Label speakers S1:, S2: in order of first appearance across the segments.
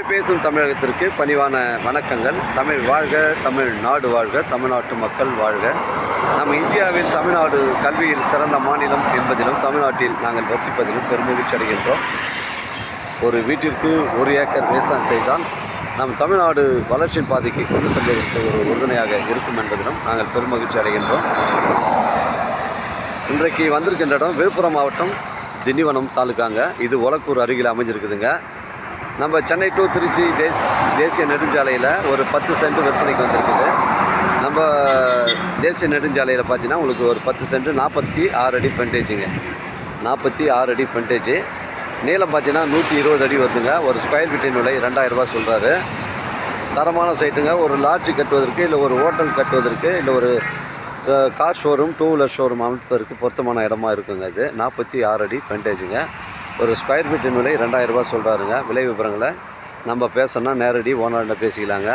S1: பேசும் தமிழகத்திற்கு பணிவான வணக்கங்கள். தமிழ் வாழ்க, தமிழ் நாடு வாழ்க, தமிழ்நாட்டு மக்கள் வாழ்க. நம் இந்தியாவில் தமிழ்நாடு கல்வியில் சிறந்த மாநிலம் என்பதிலும் தமிழ்நாட்டில் நாங்கள் வசிப்பதிலும் பெருமகிழ்ச்சி அடைகின்றோம். ஒரு வீட்டிற்கு 1 ஏக்கர் விவசாயம் செய்தால் நம் தமிழ்நாடு வளர்ச்சியின் பாதைக்கு கொண்டு செல்வதற்கு ஒரு உறுதுணையாக இருக்கும் என்பதிலும் நாங்கள் பெருமகிழ்ச்சி அடைகின்றோம். இன்றைக்கு வந்திருக்கின்ற இடம் விழுப்புரம் மாவட்டம் திண்டிவனம் தாலுக்காங்க. இது ஒலக்கூர் அருகில் அமைஞ்சிருக்குதுங்க. நம்ம சென்னை டு திருச்சி தேசிய நெடுஞ்சாலையில் ஒரு 10 சென்ட் விற்பனைக்கு வந்திருக்குது. நம்ம தேசிய நெடுஞ்சாலையில் பார்த்தீங்கன்னா உங்களுக்கு ஒரு 10 சென்ட் 46 அடி ஃப்ரண்டேஜுங்க. 46 அடி ஃப்ரண்டேஜ். நீளம் பார்த்தீங்கன்னா 120 அடி வருதுங்க. ஒரு ஸ்கொயர் ஃபீட்டின் விலை 2000 ரூபா சொல்கிறாரு. தரமான சைட்டுங்க. ஒரு லாட்ஜ் கட்டுவதற்கு, இல்லை ஒரு ஹோட்டல் கட்டுவதற்கு, இல்லை ஒரு கார் ஷோரூம், 2 வீலர் ஷோரூம் அமைப்பதற்கு பொருத்தமான இடமா இருக்குங்க. இது 46 அடி ஃப்ரண்டேஜுங்க. ஒரு ஸ்கொயர் ஃபீட்டின் விலை 2000 ரூபா சொல்கிறாருங்க. விலை விவரங்களை நம்ம பேசணும்னா நேரடி ஓனர்கிட்ட பேசிக்கலாங்க.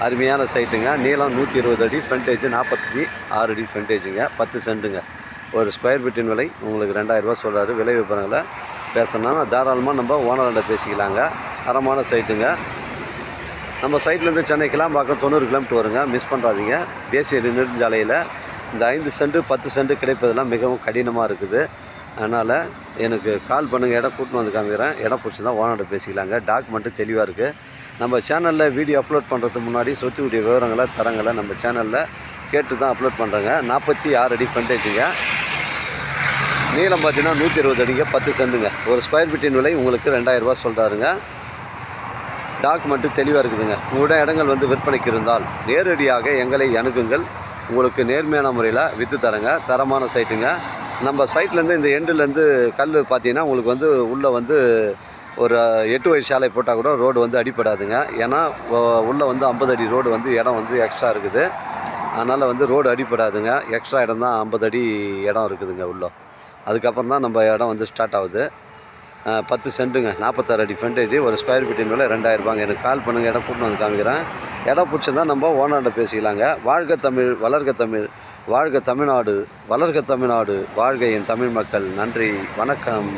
S1: அருமையான சைட்டுங்க. நீளம் 120 அடி, ஃப்ரண்டேஜ் 46 அடி ஃப்ரண்டேஜுங்க. 10 சென்ட்டுங்க. ஒரு ஸ்கொயர் ஃபீட்டின் விலை உங்களுக்கு 2000 ரூபா சொல்கிறாரு. விலை விவரங்களை பேசணும்னா தாராளமாக நம்ம ஓனர்கிட்ட பேசிக்கலாங்க. தரமான சைட்டுங்க. நம்ம சைட்லேருந்து சென்னை கிளாம்பாக்கம் 90 கிலோமீட்டர் வருங்க. மிஸ் பண்ணுறாதீங்க. தேசிய நெடுஞ்சாலையில் இந்த 5 சென்ட் 10 சென்ட் கிடைப்பதெல்லாம் மிகவும் கடினமாக இருக்குது. அதனால் எனக்கு கால் பண்ணுங்கள். இடம் கூட்டின்னு வந்து காமிக்கிறேன். இடம் பிடிச்சி தான் ஓனர்கிட்ட பேசிக்கலாங்க. டாக்குமெண்ட்டு தெளிவாக இருக்குது. நம்ம சேனலில் வீடியோ அப்லோட் பண்ணுறதுக்கு முன்னாடி சொத்துக்கூடிய விவரங்களை தரங்களை நம்ம சேனலில் கேட்டு தான் அப்லோட் பண்ணுறேங்க. 46 அடி ஃப்ரண்டேஜுங்க. நீளம் பார்த்தீங்கன்னா 120 அடிங்க. 10 சென்ட்டுங்க. ஒரு ஸ்கொயர் ஃபீட்டின் விலை உங்களுக்கு 2000 ரூபா சொல்கிறாருங்க. டாக்குமெண்ட்டு தெளிவாக இருக்குதுங்க. உங்களோட இடங்கள் வந்து விற்பனைக்கு இருந்தால் நேரடியாக எங்களை அணுகுங்கள். உங்களுக்கு நேர்மையான முறையில் விற்று தரங்க. தரமான சைட்டுங்க. நம்ம சைட்லேருந்து இந்த எண்டுலேருந்து கல் பார்த்தீங்கன்னா உங்களுக்கு வந்து உள்ளே வந்து ஒரு 8 வழி சாலை போட்டால் கூட ரோடு வந்து அடிப்படாதுங்க. ஏன்னா உள்ளே வந்து 50 அடி ரோடு வந்து இடம் வந்து எக்ஸ்ட்ரா இருக்குது. அதனால் வந்து ரோடு அடிப்படாதுங்க. எக்ஸ்ட்ரா இடம் தான் 50 அடி இடம் இருக்குதுங்க உள்ளே. அதுக்கப்புறம் தான் நம்ம இடம் வந்து ஸ்டார்ட் ஆகுது. 10 சென்ட்டுங்க. 46 அடி ஃப்ரண்டேஜ். ஒரு ஸ்கொயர் ஃபீட்டின் விலை 2000 ரூபாங்க. எனக்கு கால் பண்ணுங்கள். இடம் கூட்டின்னு வந்து காமிக்கிறேன். இடம் பிடிச்சதா நம்ம ஓனர்கிட்ட பேசிக்கலாங்க. வாழ்க தமிழ், வளர்க தமிழ், வாழ்க தமிழ்நாடு, வளர்க தமிழ்நாடு, வாழ்க என் தமிழ் மக்கள். நன்றி, வணக்கம்.